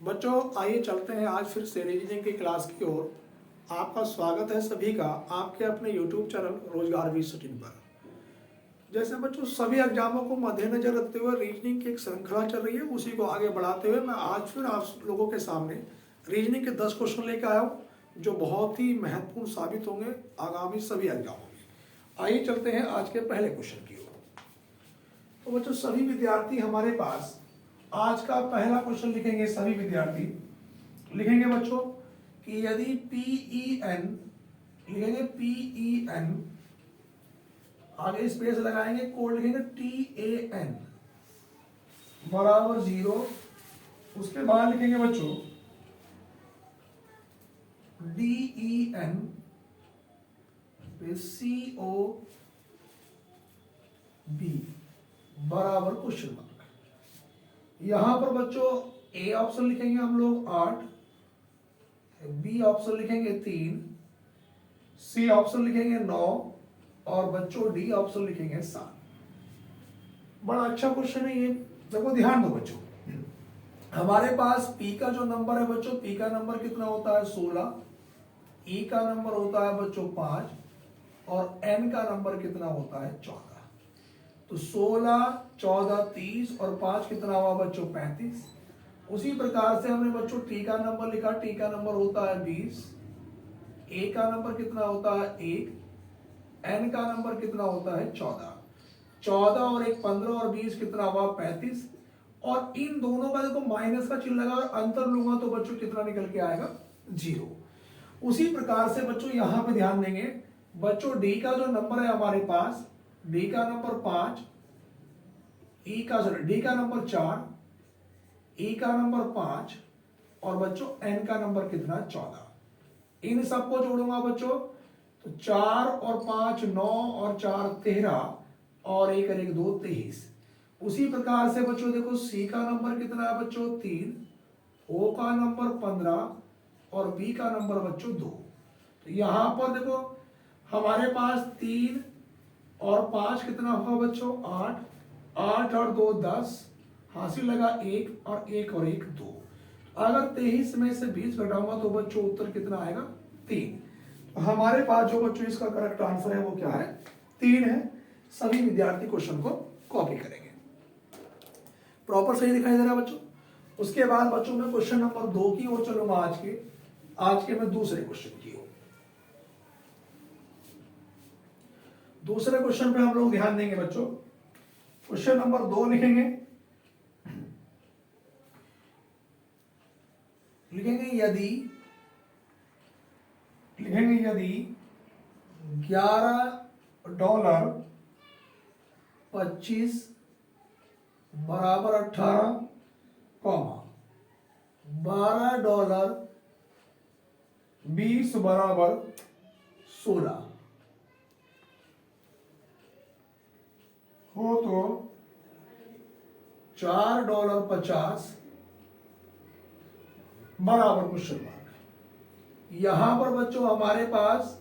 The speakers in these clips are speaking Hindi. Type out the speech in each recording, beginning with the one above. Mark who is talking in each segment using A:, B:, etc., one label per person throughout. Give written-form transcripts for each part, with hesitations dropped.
A: बच्चों आइए चलते हैं आज फिर से रीजनिंग की क्लास की ओर। आपका स्वागत है सभी का आपके अपने YouTube चैनल रोजगार भी सचिन पर। जैसे बच्चों सभी एग्जामों को मद्देनजर रखते हुए रीजनिंग की एक श्रृंखला चल रही है, उसी को आगे बढ़ाते हुए मैं आज फिर आप लोगों के सामने रीजनिंग के 10 क्वेश्चन लेकर आया हूँ जो बहुत ही महत्वपूर्ण साबित होंगे आगामी सभी एग्जामों में। आइए चलते हैं आज के पहले क्वेश्चन की ओर। तो बच्चों सभी विद्यार्थी हमारे पास आज का पहला क्वेश्चन लिखेंगे। सभी विद्यार्थी लिखेंगे बच्चों कि यदि PEN लिखेंगे PEN, आगे स्पेस लगाएंगे, कोड लिखेंगे TAN बराबर 0। उसके बाद लिखेंगे बच्चों DEN COB बराबर क्वेश्चन मार्क। यहां पर बच्चों ए ऑप्शन लिखेंगे हम लोग 8, बी ऑप्शन लिखेंगे 3, सी ऑप्शन लिखेंगे 9 और बच्चों डी ऑप्शन लिखेंगे 7। बड़ा अच्छा क्वेश्चन है ये। देखो ध्यान दो बच्चों, हमारे पास पी का जो नंबर है बच्चों, पी का नंबर कितना होता है 16, ई का नंबर होता है बच्चों 5 और एन का नंबर कितना होता है 14। तो 16, 14, 30 और 5 कितना हुआ बच्चों 35। उसी प्रकार से हमने बच्चों टी का नंबर लिखा, टी का नंबर होता है 20, ए का नंबर कितना होता है 1, एन का नंबर कितना होता है 14। 14 और 1 15 और 20 कितना हुआ 35। और इन दोनों का देखो माइनस का चिन्ह लगा और अंतर लूंगा तो बच्चों कितना निकल के आएगा 0। उसी प्रकार से बच्चों यहां पे ध्यान देंगे बच्चों डी का जो नंबर है हमारे पास, डी का नंबर 5, डी का नंबर 4, ई का नंबर 5 और बच्चों एन का नंबर कितना 14। इन सबको जोड़ूंगा बच्चों तो 4 और 5 9 और 4 13 और 1 और 1 2 23। उसी प्रकार से बच्चों देखो सी का नंबर कितना है बच्चों 3, ओ का नंबर 15 और बी का नंबर बच्चों 2। तो यहां पर देखो हमारे पास 3 और 5 कितना हुआ बच्चों 8, 8 और 2 10, हासिल लगा 1 और 1 और 1 2। अगर 23 में से 20 घटाऊंगा तो बच्चों उत्तर कितना आएगा 3। तो हमारे पास जो बच्चों इसका करेक्ट आंसर है वो क्या है 3 है। सभी विद्यार्थी क्वेश्चन को कॉपी करेंगे। प्रॉपर सही दिखाई दे रहा है बच्चों। उसके बाद बच्चों में क्वेश्चन नंबर 2 की ओर चलूंगा। आज के मैं दूसरे क्वेश्चन की ओर। दूसरे क्वेश्चन पे हम लोग ध्यान देंगे बच्चों। क्वेश्चन नंबर 2 लिखेंगे यदि $11.25 बराबर 18, $12.20 बराबर 16 हो तो $4.50 बराबर क्वेश्चन मार्क। यहां पर बच्चों हमारे पास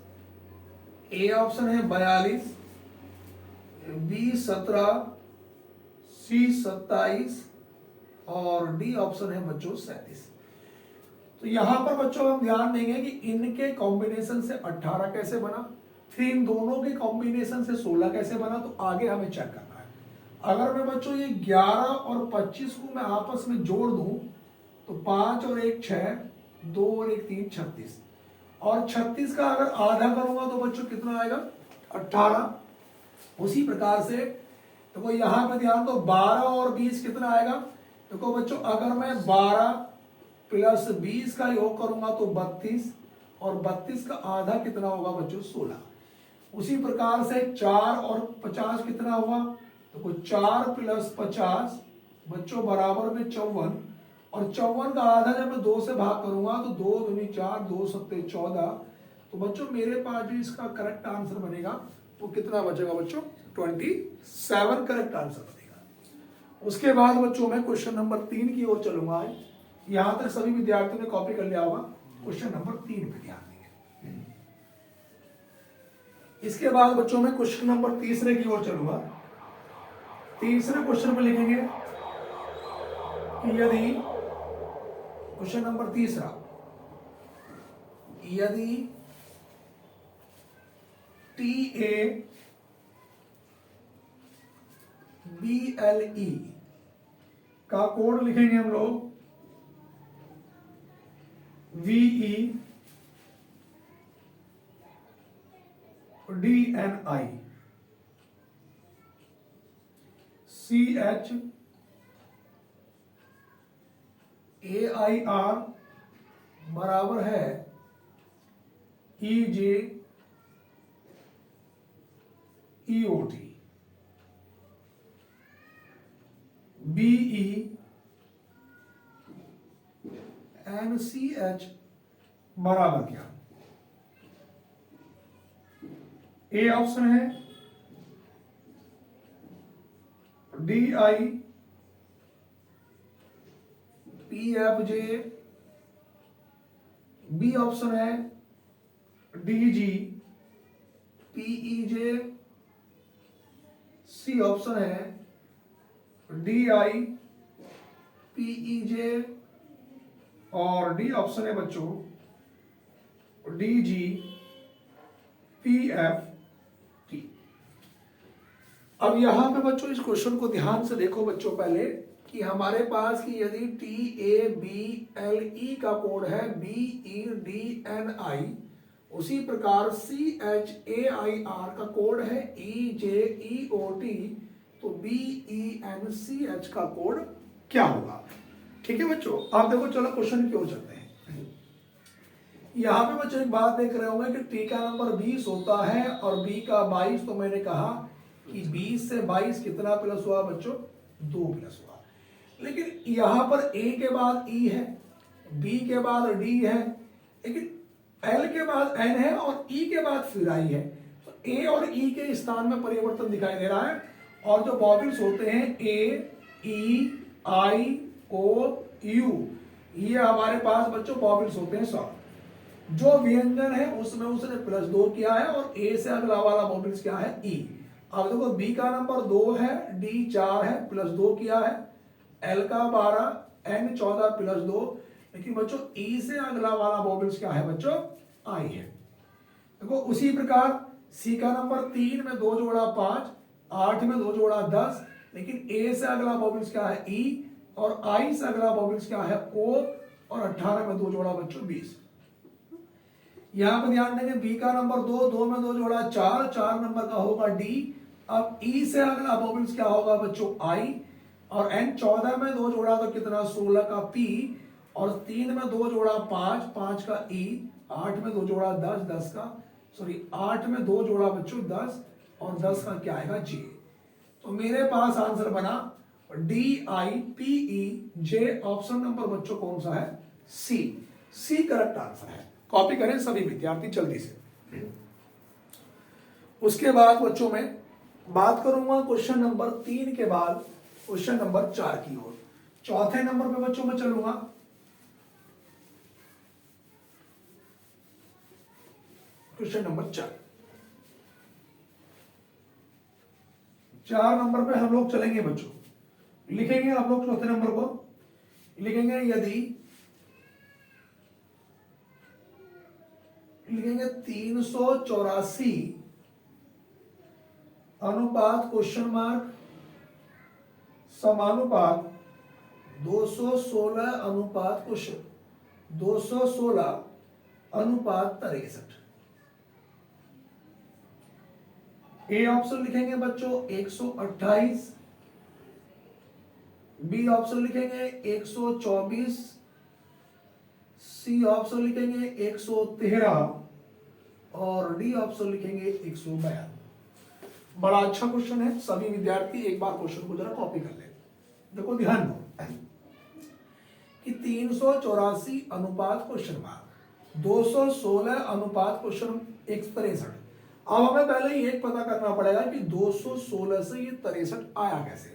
A: ए ऑप्शन है 42, बी 17, सी 27 और डी ऑप्शन है बच्चों 37। तो यहां पर बच्चों हम ध्यान देंगे कि इनके कॉम्बिनेशन से 18 कैसे बना, फिर इन दोनों के कॉम्बिनेशन से 16 कैसे बना, तो आगे हमें चेक करना है। अगर मैं बच्चों ये 11 और 25 को मैं आपस में जोड़ दूं तो 5 और 1 6, 2 और 1 3 36 और 36 का अगर आधा करूंगा तो बच्चों कितना आएगा 18। उसी प्रकार से देखो यहां पे ध्यान दो 12 और 20 कितना आएगा। देखो बच्चों अगर मैं 12 प्लस 20 का योग करूंगा तो 32 और 32 का आधा कितना होगा बच्चों 16। उसी प्रकार से 4 और 50 कितना हुआ, देखो 4 प्लस 50 बच्चों बराबर में 54 और 54 का आधा जब मैं 2 से भाग करूंगा तो 2 दूनी 4, 2 सत्ते 14। तो बच्चों मेरे पास जो इसका करेक्ट आंसर बनेगा वो कितना बचेगा बच्चों 27 करेक्ट आंसर बनेगा। उसके बाद बच्चों मैं क्वेश्चन नंबर 3 की ओर चलूंगा। यहां तक सभी विद्यार्थियों ने कॉपी कर लिया होगा। क्वेश्चन नंबर 3 पे ध्यान देंगे। इसके बाद बच्चों में क्वेश्चन नंबर तीसरे की ओर चलूंगा। तीसरे क्वेश्चन में लिखेंगे कि यदि क्वेश्चन नंबर तीसरा, यदि TABLE का कोड लिखेंगे हम लोग VEDNI, CHAIR बराबर है EJEOT, BENCH बराबर क्या? ए ऑप्शन है DIPFJ, बी ऑप्शन है DGPEJ, सी ऑप्शन है DIPEJ और डी ऑप्शन है बच्चों DGPFT। अब यहां पे बच्चों इस क्वेश्चन को ध्यान से देखो बच्चों पहले कि हमारे पास की यदि TABLE का कोड है BEDNI, उसी प्रकार CHAIR का कोड है EJEOT, तो BENCH का कोड क्या होगा? ठीक है बच्चों, आप देखो, चलो क्वेश्चन की ओर चलते हैं। यहां पे बच्चों एक बात देख रहे होंगे कि T का नंबर 20 होता है और B का 22, तो मैंने कहा कि 20 से 22 कितना प्लस हुआ बच्चों? 2 प्लस हुआ। लेकिन यहां पर A के बाद E है, B के बाद D है, लेकिन L के बाद N है और E के बाद फिर I है, तो A और E के स्थान में परिवर्तन दिखाई दे रहा है। और जो वॉवेल्स होते हैं A, E, I, O, U, ये हमारे पास बच्चों वॉवेल्स होते हैं 100। जो व्यंजन है उसमें उसने +2 किया है और A से अगला वाला वॉवेल्स क्या है? E। अब देखो B का नंबर 2 है, D 4 है, +2 किया है, L का 12, N 14 +2, लेकिन बच्चों E से अगला वाला वॉवेल्स क्या है बच्चों? I है। देखो उसी प्रकार C का नंबर 3 में 2 जोड़ा 5, 8 में 2 जोड़ा 10, लेकिन A से अगला वॉवेल्स क्या है? E, और I से अगला वॉवेल्स क्या है? O, और 18 में 2 जोड़ा बच्चों 20। यहां पर ध्यान देंगे B का नंबर 2, 2 में 2 जोड़ा 4, 4 नंबर का होगा D। अब E से अगला वॉवेल्स क्या होगा बच्चों? I, और N 14 में 2 जोड़ा तो कितना? 16 का P, और 3 में 2 जोड़ा 5, 5 का E, 8 में 2 जोड़ा 10, 10 का 8 में 2 जोड़ा बच्चों 10, और 10 का क्या आएगा? J। तो मेरे पास आंसर बना DIPEJ। ऑप्शन नंबर बच्चों कौन सा है? सी। सी करेक्ट आंसर है। कॉपी करें सभी विद्यार्थी जल्दी से। उसके बाद बच्चों में बात करूंगा क्वेश्चन नंबर 3 के बाद क्वेश्चन नंबर 4 की ओर। चौथे नंबर पे बच्चों में चलूंगा क्वेश्चन नंबर 4 नंबर पे हम लोग चलेंगे बच्चों। लिखेंगे आप लोग चौथे नंबर को, लिखेंगे यदि लिखेंगे 384 अनुपात क्वेश्चन मार्क समानुपात 216 अनुपात क्वेश्चन 216 अनुपात 63। ए ऑप्शन लिखेंगे बच्चों 128, बी ऑप्शन लिखेंगे 124, सी ऑप्शन लिखेंगे 113, और डी ऑप्शन लिखेंगे 142। बड़ा अच्छा क्वेश्चन है, सभी विद्यार्थी एक बार क्वेश्चन को जरा कॉपी कर ले। देखो ध्यान दो कि 384 अनुपात क्वेश्चन मार्क 216 अनुपात क्वेश्चन 163। अब हमें पहले ही एक पता करना पड़ेगा कि 216 से ये 63 आया कैसे।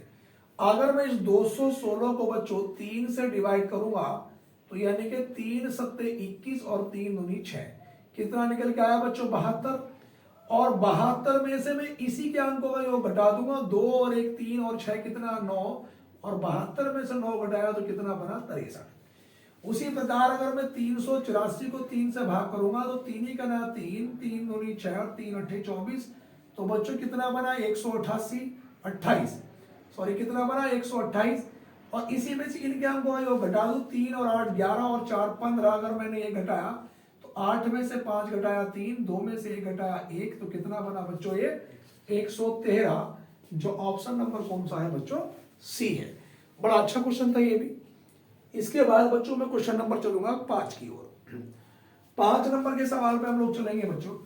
A: अगर मैं इस 216 को बच्चों 3 से डिवाइड करूंगा तो यानी कि 3 सत्ते 21 और 3 दूनी 6, कितना निकल के आया बच्चों? 72। और 72 में से मैं इसी के अंकों का योग घटा दूंगा, 2 और 1 3 और 6 कितना? 9, और 72 में से 9 घटाया तो कितना बना? 63। उसी प्रकार अगर मैं 384 को 3 से भाग करूंगा तो 3 ही का ना 3, 3 दूनी 6 और 3 अट्ठे 24। तो बच्चों कितना बना 188, 28, सॉरी कितना बना 128। और इसी में से इनके अंकों का योग घटा दूं, 3 और 8 11 और 4 15। अगर मैंने ये घटाया तो 8 में से 5 घटाया 3, 2 में से 1 घटाया 1, तो कितना बना बच्चों ये 113। जो ऑप्शन नंबर कौन सा है बच्चों, सी है। बड़ा अच्छा क्वेश्चन था ये भी। इसके बाद बच्चों में क्वेश्चन नंबर चलूंगा 5 की ओर। 5 नंबर के सवाल पे हम लोग चलेंगे बच्चों।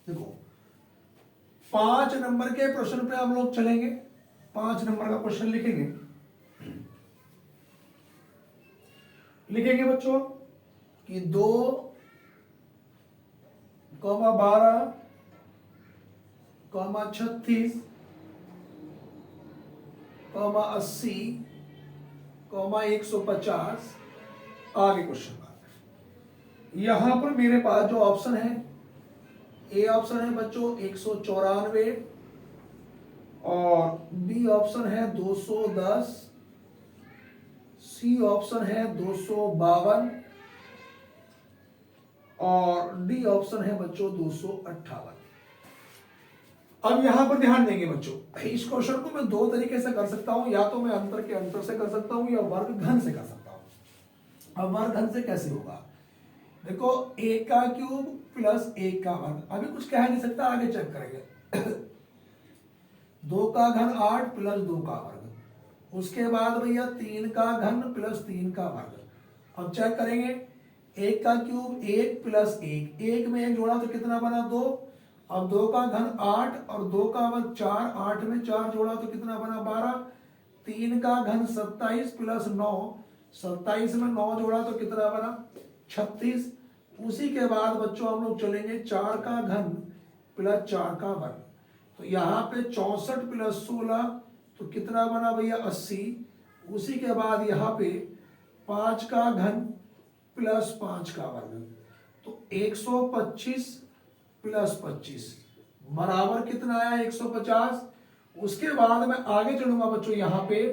A: देखो 5 नंबर के प्रश्न पे हम लोग चलेंगे। 5 नंबर का क्वेश्चन लिखेंगे बच्चों कि 2,12, 36, 80, 150। आगे क्वेश्चन यहां पर मेरे पास जो ऑप्शन है, ए ऑप्शन है बच्चों 194 और बी ऑप्शन है 210, सी ऑप्शन है 252 और डी ऑप्शन है बच्चों 258। अब यहां पर ध्यान देंगे बच्चों, इस क्वेश्चन को मैं 2 तरीके से कर सकता हूं, या तो मैं अंतर के अंतर से कर सकता हूं या वर्ग घन से कर सकता हूं। अब वर्ग घन से कैसे होगा, देखो a का क्यूब प्लस 1 का वर्ग, अभी कुछ कह नहीं सकता, आगे चेक करेंगे। 2 का घन 8 प्लस 2 का वर्ग, उसके बाद भैया 3 का घन प्लस 3 का वर्ग। अब चेक करेंगे 1 का क्यूब 1 प्लस 1, 1 में 1 जोड़ा तो कितना बना 2। अब 2 का घन 8 और 2 का वर्ग 4, 8 में 4 जोड़ा तो कितना बना 12। 3 का घन 27 प्लस 9, 27 में 9 जोड़ा तो कितना बना 36। उसी के बाद बच्चों हम लोग चलेंगे 4 का घन प्लस 4 का वर्ग, तो यहाँ पे 64 प्लस 16 तो कितना बना भैया 80। उसी के बाद यहाँ पे 5 का घन प्लस 5 का वर्ग, तो 125 प्लस 25 बराबर कितना आया 150। उसके बाद मैं आगे चलूंगा बच्चों यहाँ पे,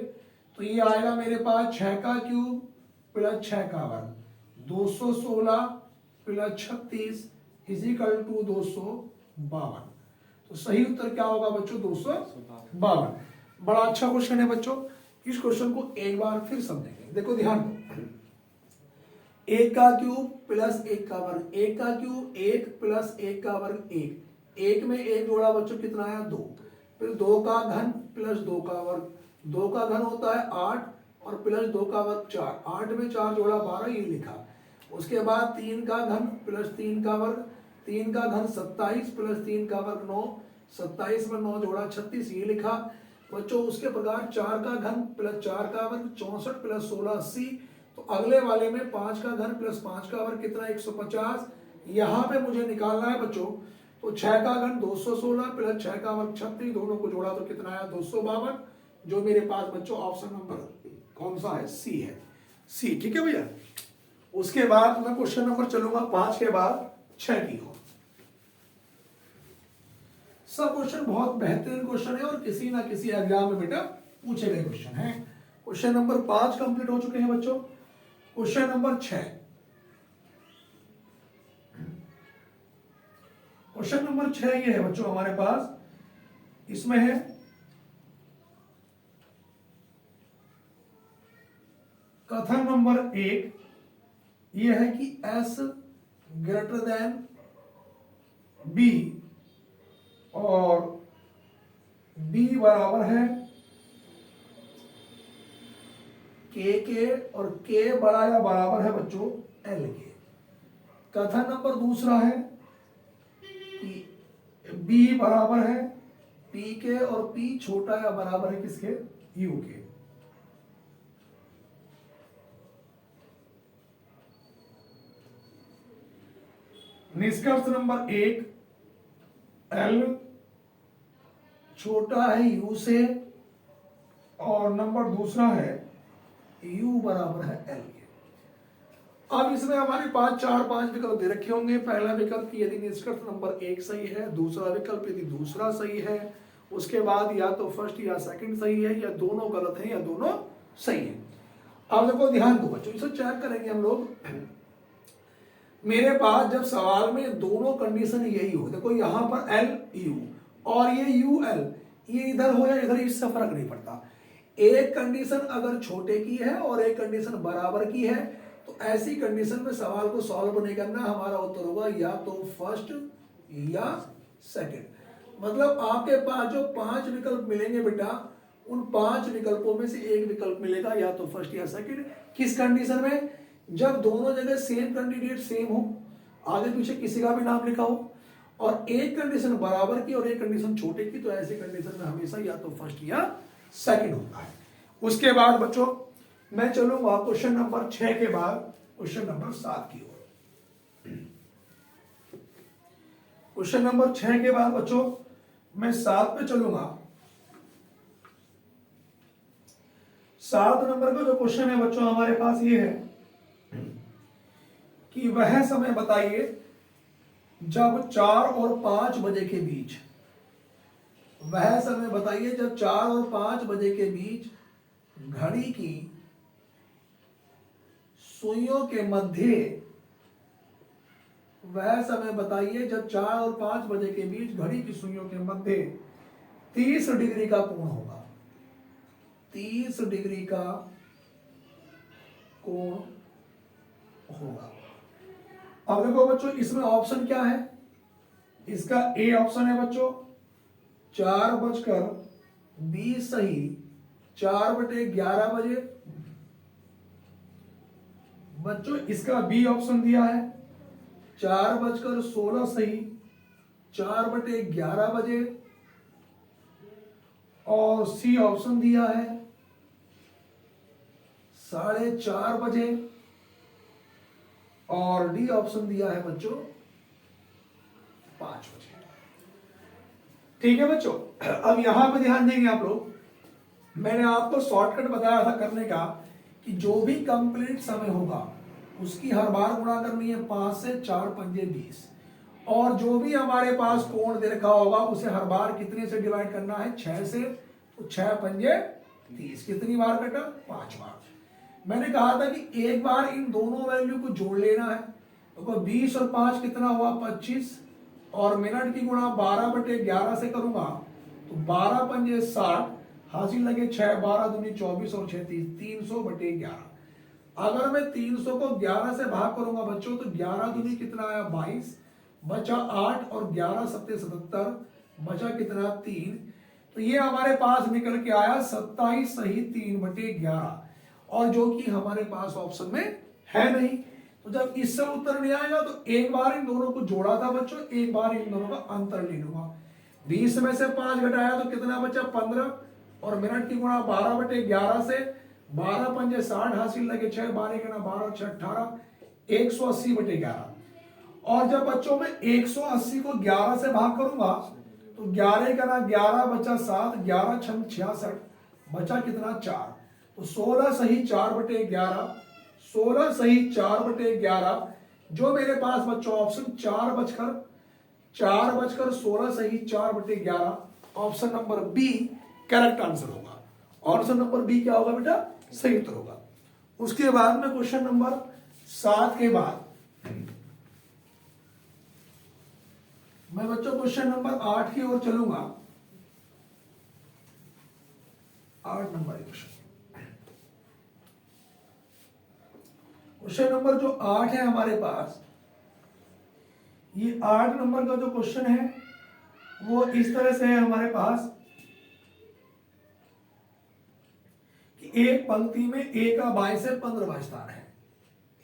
A: तो ये आएगा मेरे पास 6 का क्यूब प्लस 6 का वर्ग, 216 प्लस 36 इजिकल टू 252। तो सही उत्तर क्या होगा बच्चों 252। बड़ा अच्छा क्वेश्चन है बच्चों, इस क्वेश्चन को एक बार फिर समझेंगे। देखो ध्यान दो, 1 का क्यूब प्लस 1 का वर्ग, 1 का क्यूब 1 प्लस 1 का वर्ग 1, 1 में 1 जोड़ा बच्चों कितना आया 2। फिर 2 का घन प्लस 2 का वर्ग, 2 का घन होता है 8 और प्लस 2 का वर्ग 4, 8 में 4 जोड़ा 12, ये लिखा। उसके बाद 3 का घन प्लस 3 का वर्ग, 3 का घन 27 प्लस 3 का वर्ग 9, 27 में 9 जोड़ा 36, ये लिखा बच्चों। उसके प्रकार 4 का घन प्लस 4 का वर्ग 64 प्लस 16 80। तो अगले वाले में 5 का घन प्लस 5 का वर्ग कितना 150। यहाँ पे मुझे निकालना है बच्चों, तो 6 का घन 216 प्लस 6 का वर्ग 36, दोनों को जोड़ा तो कितना आया 252। जो मेरे पास बच्चों ऑप्शन नंबर कौन सा है, सी है, सी। ठीक है भैया। उसके बाद मैं क्वेश्चन नंबर चलूंगा 5 के बाद 6 की ओर। सब क्वेश्चन बहुत बेहतरीन क्वेश्चन है और किसी ना किसी एग्जाम में बेटा पूछे गए क्वेश्चन है। क्वेश्चन नंबर 5 कंप्लीट हो चुके हैं बच्चों। क्वेश्चन नंबर 6, क्वेश्चन नंबर 6 ये है बच्चों हमारे पास, इसमें है कथन नंबर 1, ये है कि S ग्रेटर देन B और B बराबर है K के और K बड़ा या बराबर है बच्चों L के। कथन नंबर दूसरा है कि B बराबर है P के और P छोटा या बराबर है किसके, U के। निष्कर्ष नंबर 1, L छोटा है U से और नंबर दूसरा है U बराबर है L के। अब इसमें हमारे पास 4-5 विकल्प दे रखे होंगे। पहला विकल्प कि यदि निष्कर्ष नंबर 1 सही है, दूसरा विकल्प यदि दूसरा सही है, उसके बाद या तो फर्स्ट या सेकंड सही है, या दोनों गलत है, या दोनों सही है। अब देखो ध्यान दो बच्चों, इसे चेक करेंगे हम लोग। मेरे पास जब सवाल में दोनों कंडीशन यही हो, देखो यहां पर एल यू और ये यू एल, ये इधर हो या इधर, इससे फर्क नहीं पड़ता। एक कंडीशन अगर छोटे की है और एक कंडीशन बराबर की है, तो ऐसी कंडीशन में सवाल को सॉल्व नहीं करना, हमारा उत्तर होगा या तो फर्स्ट या सेकंड। मतलब आपके पास जो 5 विकल्प मिलेंगे बेटा, उन 5 विकल्पों में से एक विकल्प मिलेगा या तो फर्स्ट या सेकंड। किस कंडीशन में? जब दोनों जगह सेम कैंडिडेट सेम हो, आगे पीछे किसी का भी नाम लिखा हो, और एक कंडीशन बराबर की और एक कंडीशन छोटे की, तो ऐसे कंडीशन में हमेशा या तो फर्स्ट या सेकंड होता है। उसके बाद बच्चों मैं चलूंगा क्वेश्चन नंबर 6 के बाद क्वेश्चन नंबर 7 की ओर। क्वेश्चन नंबर 6 के बाद बच्चों मैं 7 पे चलूंगा। 7 नंबर का जो क्वेश्चन है बच्चों हमारे पास ये है कि वह समय बताइए जब 4 और 5 बजे के बीच, वह समय बताइए जब 4 और 5 बजे के बीच घड़ी की सुइयों के मध्य, वह समय बताइए जब 4 और 5 बजे के बीच घड़ी की सुइयों के मध्य 30 डिग्री का कोण होगा। 30 डिग्री का कोण होगा। अब देखो बच्चों इसमें ऑप्शन क्या है? इसका ए ऑप्शन है बच्चों 4:20 सही 4/11 बजे। बच्चों इसका बी ऑप्शन दिया है 4:16 सही 4/11 बजे, और सी ऑप्शन दिया है 4:30 बजे, और डी ऑप्शन दिया है बच्चों 5 बजे। ठीक है बच्चों, अब यहां पे ध्यान देंगे आप लोग। मैंने आपको शॉर्टकट बताया था करने का कि जो भी कंप्लीट समय होगा उसकी हर बार गुणा करनी है 5 से, 4 पंजे 20, और जो भी हमारे पास कोण दे रखा होगा उसे हर बार कितने से डिवाइड करना है? 6 से, तो 6 पंजे 30। कितनी बार बेटा? 5 बार। मैंने कहा था कि एक बार इन दोनों वैल्यू को जोड़ लेना है, तो 20 और 5 कितना हुआ? 25, और मिनट की गुणा 12/11 से करूंगा तो 12 पंजे 60, हासिल लगे 6, 12 दूनी 24 और 6 30, 300/11। अगर मैं 300 को 11 से भाग करूंगा बच्चों तो 11 दूनी कितना आया? 22, बचा 8, और 11 सत्ते 77, बचा कितना? 3। तो ये हमारे पास निकल के आया 27 सही 3/11, और जो कि हमारे पास ऑप्शन में है नहीं। तो जब इससे उत्तर नहीं आएगा तो एक बार इन दोनों को जोड़ा था बच्चों, एक बार इन दोनों का अंतर ले लूंगा। 20 में से 5 घटाया तो कितना बचा? 15, और मिनट की गुणा 12/11 से 12 पंजे 60, हासिल लगे 6, 12 के ना 12, 6 18, 180/11। और जब बच्चों में 180 को 11 से भाग करूंगा तो 11 का ना 11, बचा 7, 11 6 66, बचा कितना? 4। तो 16 सही 4/11, 16 सही 4/11, जो मेरे पास बच्चों ऑप्शन 4 बजकर 16 सही 4/11, option number B correct answer होगा। ऑप्शन नंबर बी क्या होगा बेटा? सही उत्तर होगा। उसके बाद में क्वेश्चन नंबर 7 के बाद मैं बच्चों क्वेश्चन नंबर 8 की ओर चलूंगा। 8 नंबर क्वेश्चन, क्वेश्चन नंबर जो 8 है हमारे पास, ये 8 नंबर का जो क्वेश्चन है वो इस तरह से है हमारे पास कि एक पंक्ति में ए का 22 से 15वां स्थान है।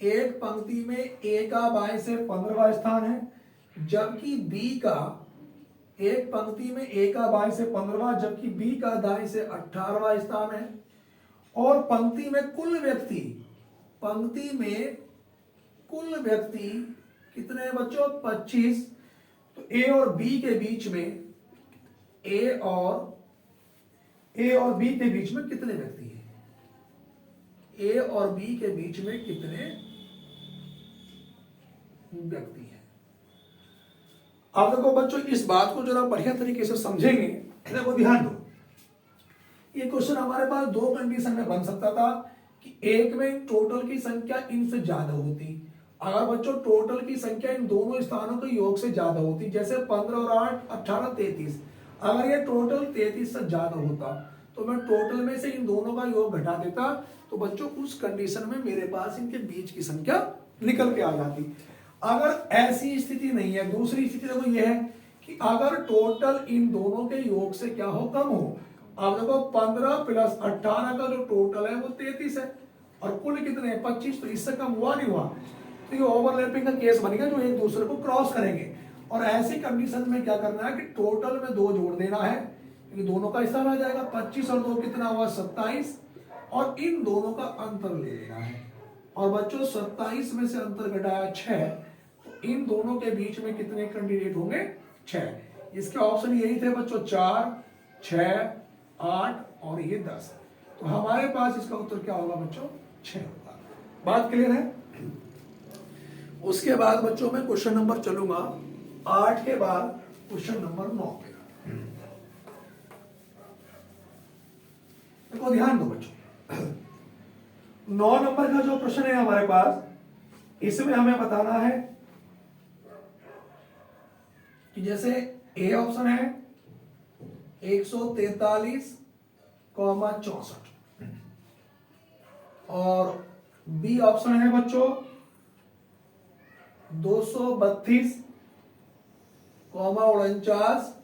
A: एक पंक्ति में ए का 22 से 15वां स्थान है, जबकि बी का, एक पंक्ति में ए का 22 से 15वां, जबकि बी का दाएं से 18वां स्थान है। और पंक्ति में कुल व्यक्ति, पंक्ति में कुल व्यक्ति कितने हैं बच्चों? 25। तो ए और बी के बीच में, ए और बी के बीच में कितने व्यक्ति हैं? ए और बी के बीच में कितने व्यक्ति हैं? अब देखो बच्चों इस बात को जरा बढ़िया तरीके से समझेंगे देखो ध्यान दो, ये क्वेश्चन हमारे पास दो कंडीशन में बन सकता था कि एक में टोटल की संख्या इनसे ज्यादा होती, अगर बच्चों टोटल की संख्या इन दोनों स्थानों के योग से ज्यादा होती, जैसे 15 और 8 18 33, अगर ये टोटल 33 से ज्यादा होता तो मैं टोटल में से इन दोनों का योग घटा देता, तो बच्चों उस कंडीशन में मेरे पास इनके बीच की संख्या निकल के आ जाती। अगर ऐसी स्थिति नहीं है, दूसरी स्थिति देखो ये है कि अगर टोटल इन दोनों के योग से क्या हो, कम हो। अब देखो 15 प्लस 18 का जो टोटल है वो 33 है और कुल कितने हैं 25, तो इससे कम हुआ नहीं हुआ, तो ये ओवरलैपिंग का केस बनेगा जो एक दूसरे को क्रॉस करेंगे। और ऐसी कंडीशन में क्या करना है कि टोटल में 2 जोड़ देना है, क्योंकि दोनों का हिसाब आ जाएगा, 25 और 2 कितना हुआ 27, और इन दोनों का अंतर ले लेना है। और बच्चों 27 में से अंतर घटाया 6, तो इन दोनों के बीच में कितने कैंडिडेट होंगे 6। इसके ऑप्शन यही थे बच्चों 4, 6, 8 और ये 10, तो हमारे पास इसका उत्तर क्या होगा बच्चों 6 होगा। बात क्लियर है। उसके बाद बच्चों मैं क्वेश्चन नंबर चलूंगा 8 के बाद क्वेश्चन नंबर 9 पे। देखो ध्यान दो बच्चों, 9 नंबर का जो प्रश्न है हमारे पास, इसमें हमें बताना है कि जैसे ए ऑप्शन है 143,64 और बी ऑप्शन है बच्चों 232,49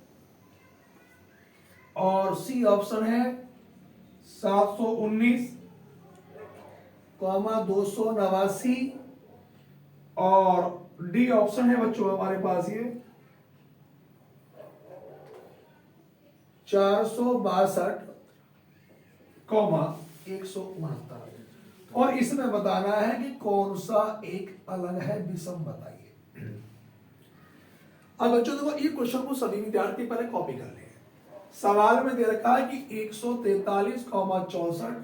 A: और सी ऑप्शन है 719,289 और डी ऑप्शन है बच्चों हमारे पास ये 462,169 और इसमें बताना है कि कौन सा एक अलग है विषम, बताइए। अब बच्चों देखो ये क्वेश्चन को सभी विद्यार्थी पहले कॉपी कर ले। सवाल में दे रखा है कि 143,64,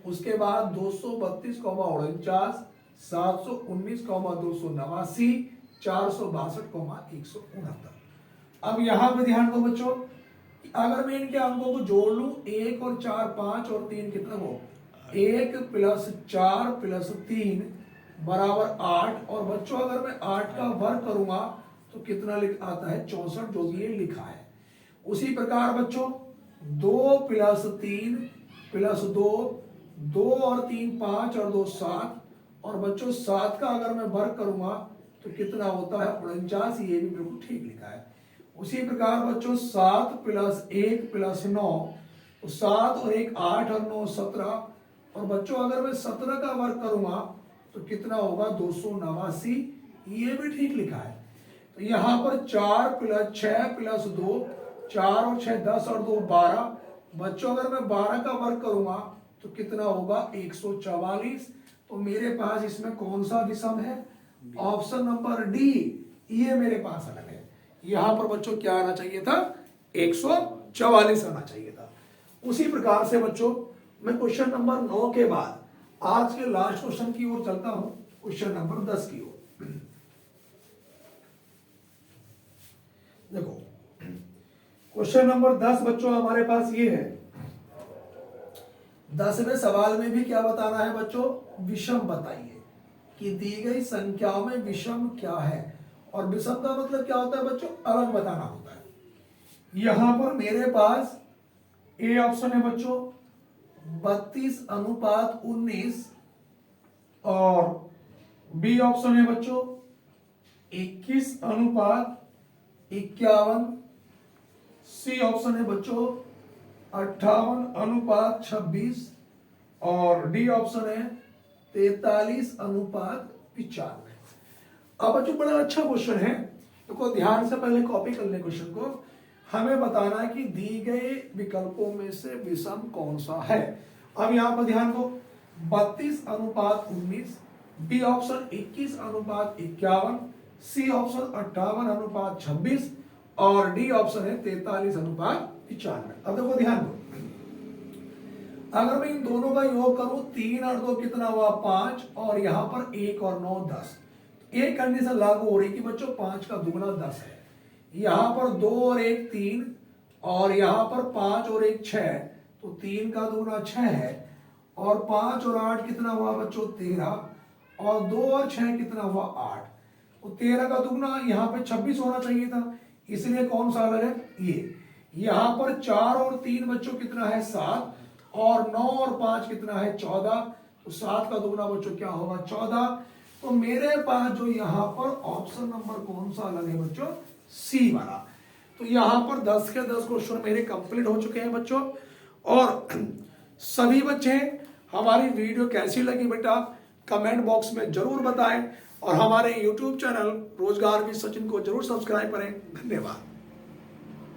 A: उसके बाद 232,49, 719,289, 462,169। अब यहां पे ध्यान दो बच्चों, अगर मैं इनके अंकों को जोड़ लूं 1 और 4 5 और 3 कितना हो, 1 प्लस 4 प्लस 3 बराबर 8, और बच्चों अगर मैं 8 का वर्ग करूंगा तो कितना आता है 64, जो भी ये लिखा है। उसी प्रकार बच्चों 2 प्लस 3 प्लस 2, 2 और 3 5 और 2 7, और बच्चों 7 का अगर मैं वर्ग करूंगा तो कितना होता है 49, ये भी बिल्कुल ठीक लिखा है। उसी प्रकार बच्चों 7 प्लस 1 प्लस 9, तो 7 और 1 8 और 9 17, और बच्चों अगर मैं 17 का वर्ग करूंगा तो कितना होगा 289, ये भी ठीक लिखा है। तो यहां पर 4 प्लस 6 प्लस 2, 4 और 6 10 और 2 12, बच्चों अगर मैं 12 का वर्ग करूंगा तो कितना होगा 144। तो मेरे पास इसमें कौन सा विषम है, ऑप्शन नंबर डी, ये मेरे पास अलग है। यहां पर बच्चों क्या आना चाहिए था 144 आना चाहिए था। उसी प्रकार से बच्चों मैं क्वेश्चन नंबर 9 के बाद आज के लास्ट क्वेश्चन की ओर चलता हूं, क्वेश्चन नंबर 10 की ओर। देखो क्वेश्चन नंबर 10 बच्चों हमारे पास ये है, 10वें सवाल में भी क्या बताना है बच्चों, विषम बताइए कि दी गई संख्याओं में विषम क्या है। और विषम का मतलब क्या होता है बच्चों, अलग बताना होता है। यहां पर मेरे पास ए ऑप्शन है बच्चों 32:19 और बी ऑप्शन है बच्चों 21:51, सी ऑप्शन है बच्चों 58:26 और डी ऑप्शन है 43:95। अब बच्चों बड़ा अच्छा क्वेश्चन है, तो ध्यान से पहले कॉपी कर ले क्वेश्चन को। हमें बताना है कि दी गए विकल्पों में से विषम कौन सा है। अब यहां पर ध्यान दो 32:19, बी ऑप्शन 21:51, सी ऑप्शन 58:26 और डी ऑप्शन है 43:95। अब देखो ध्यान दो, अगर मैं इन दोनों का योग करूं 3 और 2 कितना हुआ 5, और यहां पर 1 और 9 10, एक कंडीशन लागू हो रही कि बच्चों 5 का दुगना 10 है। यहां पर 2 और 1 3 और यहाँ पर 5 और 1 6, तो 3 का दूना 6 है, और 5 और 8 कितना हुआ बच्चों 13, और 2 और 6 कितना हुआ 8, तो 13 का दुगना यहाँ पे 26 होना चाहिए था, इसलिए कौन सा अलग है ये। यहाँ पर 4 और 3 बच्चों कितना है 7, और 9 और 5 कितना है 14, तो 7 का दुगना बच्चों क्या होगा 14। तो मेरे पास जो यहाँ पर ऑप्शन नंबर कौन सा अलग है बच्चों, सी वाला। तो यहाँ पर 10 के 10 क्वेश्चन मेरे कंप्लीट हो चुके हैं बच्चों। और सभी बच्चे हमारी वीडियो कैसी लगी बेटा कमेंट बॉक्स में जरूर बताएं, और हमारे यूट्यूब चैनल रोजगार विद सचिन को जरूर सब्सक्राइब करें। धन्यवाद।